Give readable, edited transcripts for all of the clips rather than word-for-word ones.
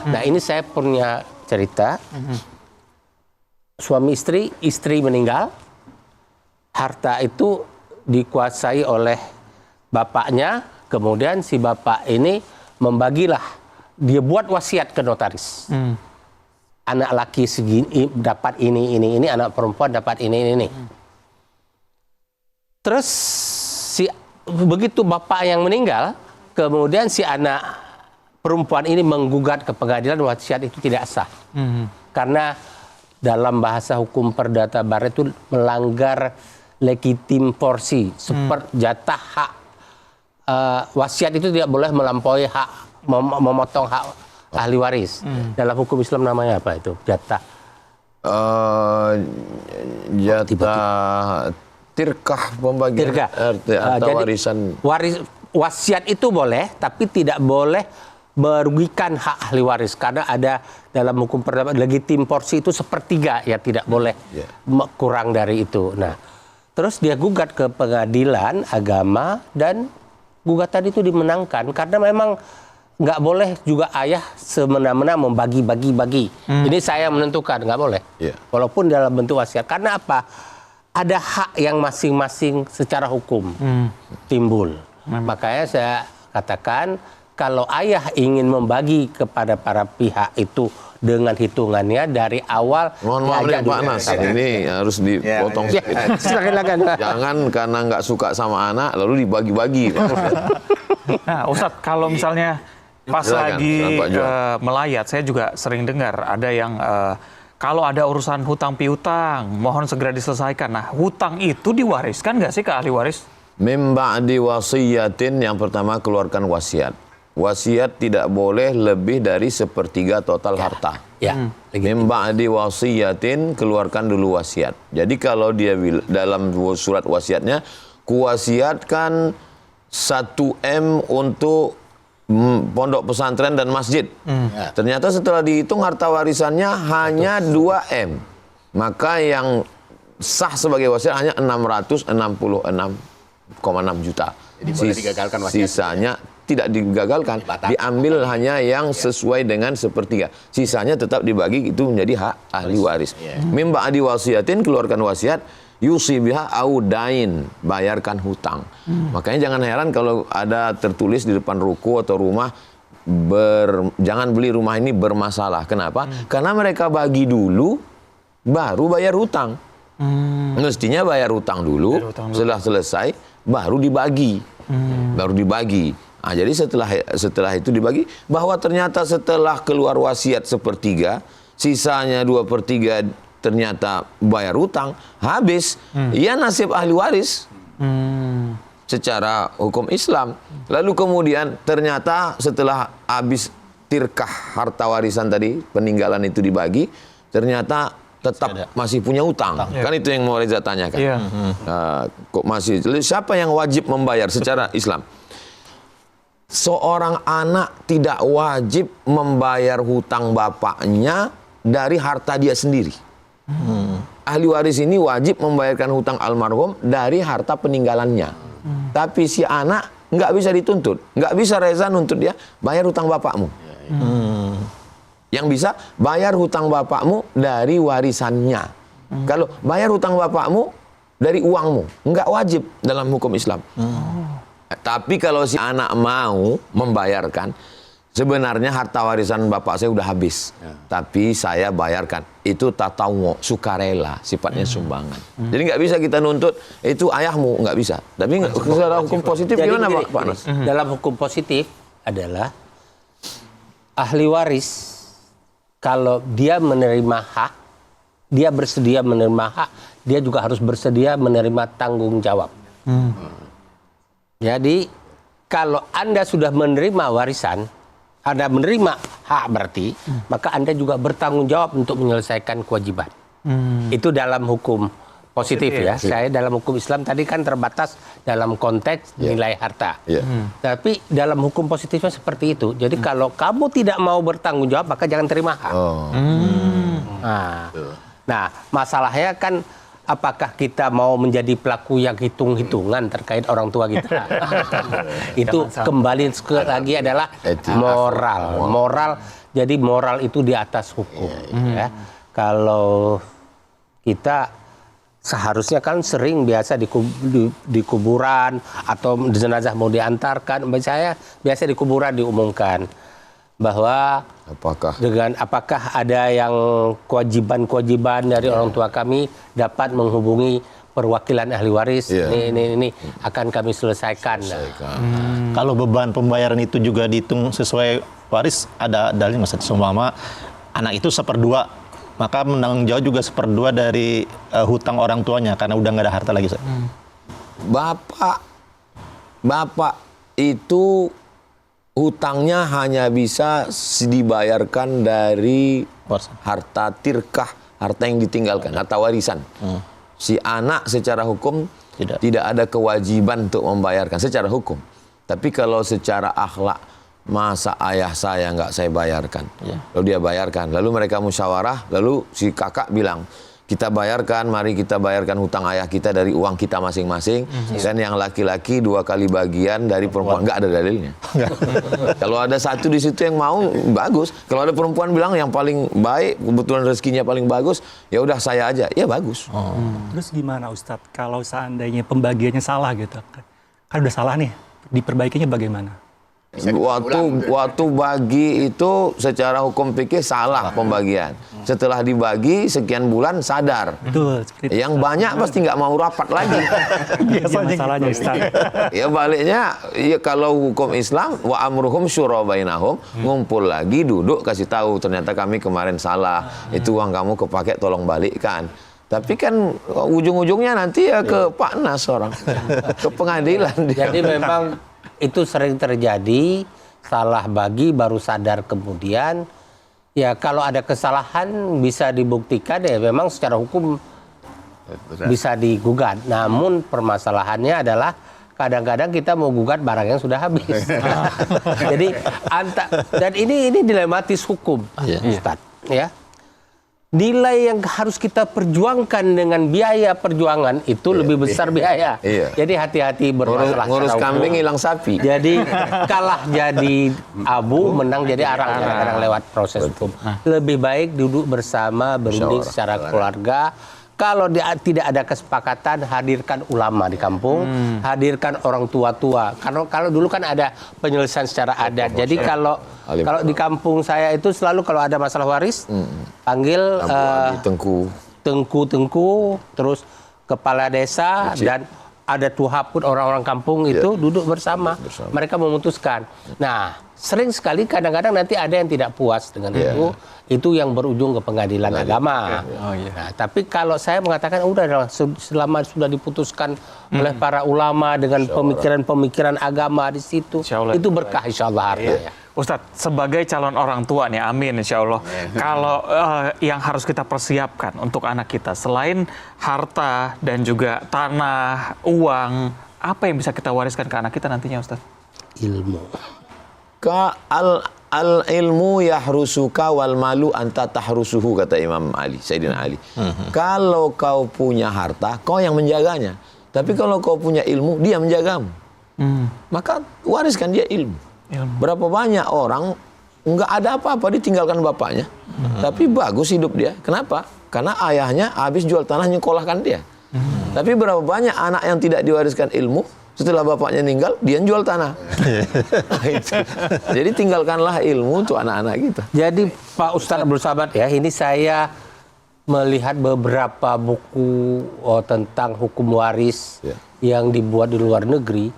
Nah ini saya punya cerita. Suami istri meninggal, harta itu dikuasai oleh bapaknya, kemudian si bapak ini membagilah, dia buat wasiat ke notaris. Anak laki segini dapat ini, anak perempuan dapat ini. Terus begitu bapak yang meninggal, kemudian si anak perempuan ini menggugat ke pengadilan, wasiat itu tidak sah. Karena dalam bahasa hukum perdata barat itu melanggar legitim porsi, seperti jatah hak. Wasiat itu tidak boleh melampaui hak, memotong hak ahli waris. Dalam hukum Islam namanya apa itu? Jatah. Jatah tirkah pembagian harta warisan. Wasiat itu boleh, tapi tidak boleh merugikan hak ahli waris, karena ada dalam hukum perdata legitim porsi itu sepertiga, ya tidak boleh kurang dari itu. Nah, terus dia gugat ke pengadilan agama dan gugatan itu dimenangkan karena memang nggak boleh juga ayah semena-mena membagi-bagi. Ini saya menentukan, nggak boleh. Walaupun dalam bentuk wasiat. Karena apa? Ada hak yang masing-masing secara hukum timbul. Makanya saya katakan, kalau ayah ingin membagi kepada para pihak itu dengan hitungannya dari awal. Mohon maaf nih Pak Nas, ini harus dipotong sedikit. Silakan. Jangan karena nggak suka sama anak lalu dibagi-bagi. Nah, Ustadz, kalau misalnya pas lagi melayat, saya juga sering dengar ada yang kalau ada urusan hutang piutang, mohon segera diselesaikan. Nah, hutang itu diwariskan nggak sih ke ahli waris? Mim ba'di wasiyatin, yang pertama keluarkan wasiat. Wasiat tidak boleh lebih dari sepertiga total harta. Mim ba'di wasiyatin, keluarkan dulu wasiat. Jadi kalau dia dalam surat wasiatnya, kuwasiatkan 1 M untuk pondok pesantren dan masjid. Ternyata setelah dihitung harta warisannya hanya 2 M. Maka yang sah sebagai wasiat hanya 666,6 juta. Jadi boleh digagalkan wasiat. Sisanya tidak digagalkan, diambil hanya yang sesuai dengan sepertiga. Sisanya tetap dibagi, itu menjadi hak ahli waris. Mim ba'di wasiatin, keluarkan wasiat, yusi biha audain, bayarkan hutang. Makanya jangan heran kalau ada tertulis di depan ruko atau rumah, jangan beli rumah ini bermasalah. Kenapa? Karena mereka bagi dulu, baru bayar hutang. Mestinya bayar hutang dulu, setelah selesai, baru dibagi. Baru dibagi. Nah, jadi setelah itu dibagi, bahwa ternyata setelah keluar wasiat sepertiga, sisanya 2/3 ternyata bayar hutang, habis, ya nasib ahli waris secara hukum Islam. Lalu kemudian ternyata setelah habis tirkah harta warisan tadi, peninggalan itu dibagi, ternyata tetap masih punya utang. Kan itu yang mau Reza tanyakan. Kok masih, siapa yang wajib membayar secara Islam? Seorang anak tidak wajib membayar hutang bapaknya dari harta dia sendiri. Ahli waris ini wajib membayarkan hutang almarhum dari harta peninggalannya. Tapi si anak nggak bisa dituntut, nggak bisa Reza nuntut dia bayar hutang bapakmu. Yang bisa bayar hutang bapakmu dari warisannya. Kalau bayar hutang bapakmu dari uangmu, nggak wajib dalam hukum Islam. Tapi kalau si anak mau membayarkan, sebenarnya harta warisan bapak saya udah habis, tapi saya bayarkan. Itu tatawu, sukarela, sifatnya sumbangan. Jadi nggak bisa kita nuntut itu ayahmu, nggak bisa. Tapi secara hukum positif gimana Pak Nas? Dalam hukum positif adalah ahli waris kalau dia menerima hak, dia bersedia menerima hak, dia juga harus bersedia menerima tanggung jawab. Jadi kalau Anda sudah menerima warisan, Anda menerima hak berarti, maka Anda juga bertanggung jawab untuk menyelesaikan kewajiban. Itu dalam hukum positif ya. Saya dalam hukum Islam tadi kan terbatas dalam konteks nilai harta. Tapi dalam hukum positifnya seperti itu. Jadi kalau kamu tidak mau bertanggung jawab, maka jangan terima hak. Nah, masalahnya kan apakah kita mau menjadi pelaku yang hitung-hitungan terkait orang tua kita? Itu kembali lagi adalah moral. Jadi moral itu di atas hukum. Ya. Kalau kita seharusnya kan sering biasa di kuburan atau jenazah mau diantarkan, saya biasa di kuburan diumumkan bahwa apakah ada yang kewajiban dari orang tua kami dapat menghubungi perwakilan ahli waris, ini akan kami selesaikan. Kalau beban pembayaran itu juga dihitung sesuai waris, ada dalil Mas, seumpama anak itu 1/2, maka menanggung jawab juga 1/2 dari hutang orang tuanya karena udah nggak ada harta lagi. Bapak itu hutangnya hanya bisa dibayarkan dari harta tirkah, harta yang ditinggalkan, harta warisan. Si anak secara hukum tidak ada kewajiban untuk membayarkan secara hukum. Tapi kalau secara akhlak, masa ayah saya nggak saya bayarkan? Lalu dia bayarkan, lalu mereka musyawarah, lalu si kakak bilang, kita bayarkan, mari kita bayarkan hutang ayah kita dari uang kita masing-masing, dan yang laki-laki 2 kali bagian dari perempuan. Nggak ada dalilnya. Kalau ada satu di situ yang mau, bagus. Kalau ada perempuan bilang yang paling baik, kebetulan rezekinya paling bagus, ya udah saya aja, ya bagus. Terus gimana Ustadz kalau seandainya pembagiannya salah gitu? Kan udah salah nih, diperbaikinya bagaimana? Waktu bagi itu secara hukum fikih salah pembagian. Setelah dibagi sekian bulan sadar. Betul. Yang banyak pasti nggak mau rapat lagi. Masalahnya Ustaz. Ya baliknya, ya kalau hukum Islam wa amruhum syura bainahum, ngumpul lagi, duduk, kasih tahu ternyata kami kemarin salah. Itu uang kamu kepake, tolong balikkan. Tapi kan ujung-ujungnya nanti ya ke Pak Nas orang, ke pengadilan. Jadi memang itu sering terjadi, salah bagi baru sadar kemudian. Ya kalau ada kesalahan bisa dibuktikan, ya memang secara hukum bisa digugat. Namun permasalahannya adalah kadang-kadang kita mau gugat barang yang sudah habis. Jadi dan ini dilematis hukum, Ustaz, ya. Nilai yang harus kita perjuangkan dengan biaya perjuangan itu lebih besar biaya. Jadi hati-hati bermasalah. Ngurus kambing hilang sapi. Jadi kalah jadi abu, menang jadi arang kadang-kadang lewat proses hukum. Lebih baik duduk bersama, berunding secara keluarga. Kalau tidak ada kesepakatan, hadirkan ulama di kampung, hadirkan orang tua-tua. Kalau dulu kan ada penyelesaian secara adat. Jadi kalau di kampung saya itu selalu kalau ada masalah waris, panggil tengku, terus kepala desa dan ada tuhapun orang-orang kampung itu duduk bersama. Mereka memutuskan. Nah, sering sekali kadang-kadang nanti ada yang tidak puas dengan itu yang berujung ke pengadilan agama. Nah, tapi kalau saya mengatakan udah selama sudah diputuskan oleh para ulama dengan pemikiran-pemikiran agama di situ, itu berkah insyaallah hartanya. Ustadz, sebagai calon orang tua nih, amin insya Allah. Kalau yang harus kita persiapkan untuk anak kita, selain harta dan juga tanah, uang, apa yang bisa kita wariskan ke anak kita nantinya, Ustadz? Ilmu. Al ilmu yahrusuka wal malu anta tahrusuhu, kata Imam Ali, Sayyidina Ali. Kalau kau punya harta, kau yang menjaganya. Tapi kalau kau punya ilmu, dia menjagamu. Maka wariskan dia ilmu. Berapa banyak orang nggak ada apa-apa ditinggalkan bapaknya, tapi bagus hidup dia. Kenapa? Karena ayahnya habis jual tanah nyekolahkan dia. Tapi berapa banyak anak yang tidak diwariskan ilmu, setelah bapaknya meninggal dia jual tanah. Jadi tinggalkanlah ilmu untuk anak-anak kita. Jadi Pak Ustadz Abdul Samad, ya, ini saya melihat beberapa buku tentang hukum waris yang dibuat di luar negeri,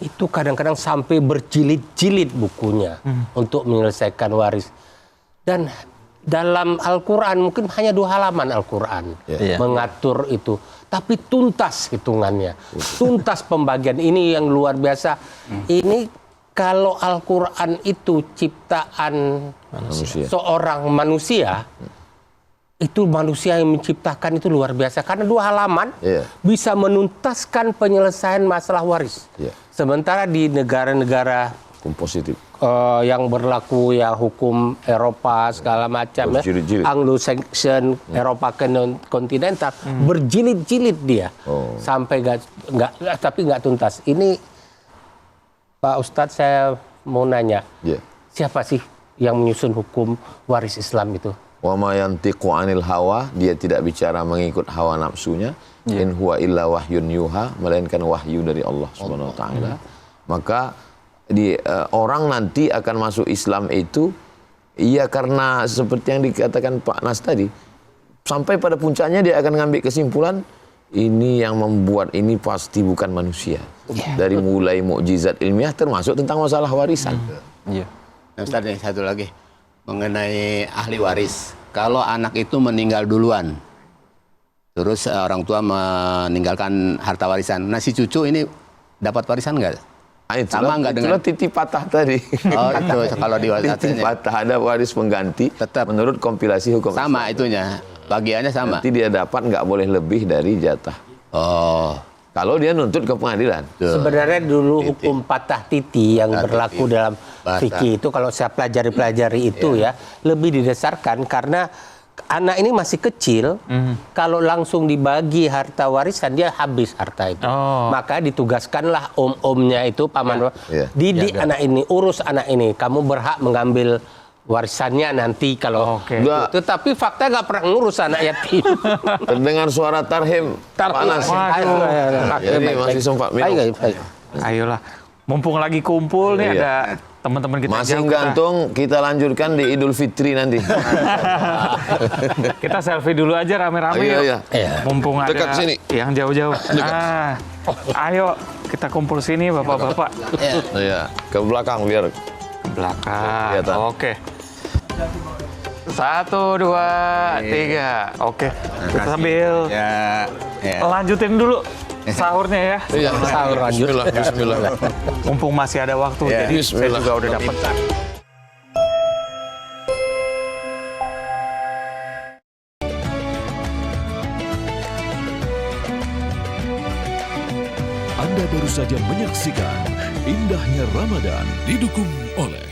itu kadang-kadang sampai berjilid-jilid bukunya untuk menyelesaikan waris. Dan dalam Al-Quran mungkin hanya 2 halaman Al-Quran mengatur itu. Tapi tuntas hitungannya, tuntas pembagian, ini yang luar biasa. Ini kalau Al-Quran itu ciptaan seorang manusia, itu manusia yang menciptakan itu luar biasa. Karena 2 halaman bisa menuntaskan penyelesaian masalah waris. Sementara di negara-negara yang berlaku ya hukum Eropa segala macam ya, Berjilid-jilid. Anglo-Saxon Eropa kontinental berjilid-jilid dia sampai nggak tuntas. Ini Pak Ustadz saya mau nanya, Ya. siapa sih yang menyusun hukum waris Islam itu? Wa ma yantiqu 'anil hawa, dia tidak bicara mengikut hawa nafsunya. In huwa illa wahyun yuha, melainkan wahyu dari Allah Subhanahu wa taala. Maka orang nanti akan masuk Islam itu iya karena seperti yang dikatakan Pak Nas tadi, sampai pada puncaknya dia akan ngambil kesimpulan ini yang membuat ini pasti bukan manusia. Dari mulai mukjizat ilmiah termasuk tentang masalah warisan. Iya. Nah, Ustaz, nih, satu lagi mengenai ahli waris. Kalau anak itu meninggal duluan, terus orang tua meninggalkan harta warisan, nah si cucu ini dapat warisan nggak? Sama nggak dengan? Itulah titik patah tadi. Oh, itu kalau di Titik patah, ada waris pengganti. Tetap. Menurut kompilasi hukum sama Islam. itunya, bagiannya sama. Nanti dia dapat nggak boleh lebih dari jatah. Oh, Kalau dia nuntut ke pengadilan. Sebenarnya dulu hukum patah titi yang Patah berlaku titi. dalam Patah. fikih itu kalau saya pelajari itu ya lebih didasarkan karena anak ini masih kecil, kalau langsung dibagi harta warisan dia habis harta itu. Oh. Maka ditugaskanlah om-omnya itu paman, Ya. didik anak ini, urus anak ini, kamu berhak mengambil warisannya nanti kalau Oke. Enggak. Tetapi fakta nggak pernah ngurus anak yatim. Terdengar suara tarhim. Panas. Jadi masih sempat minum. Baik. Ayolah, mumpung lagi kumpul nih Iya. ada teman-teman kita Masih jauh, gantung, kita lanjutkan di Idul Fitri nanti. kita selfie dulu aja rame-rame Iya, yuk. iya. Mumpung Dekat ada sini. yang jauh-jauh. Ayo kita kumpul sini bapak-bapak. Iya, ke belakang biar Belakang. Kelihatan. Oke. 1, 2, 3. Oke. Kita sambil ya. lanjutin dulu sahurnya ya. Sahur lanjut. Bismillah. Mumpung masih ada waktu. Ya. Jadi saya Bismillah. juga udah dapat. Anda baru saja menyaksikan Indahnya Ramadan didukung oleh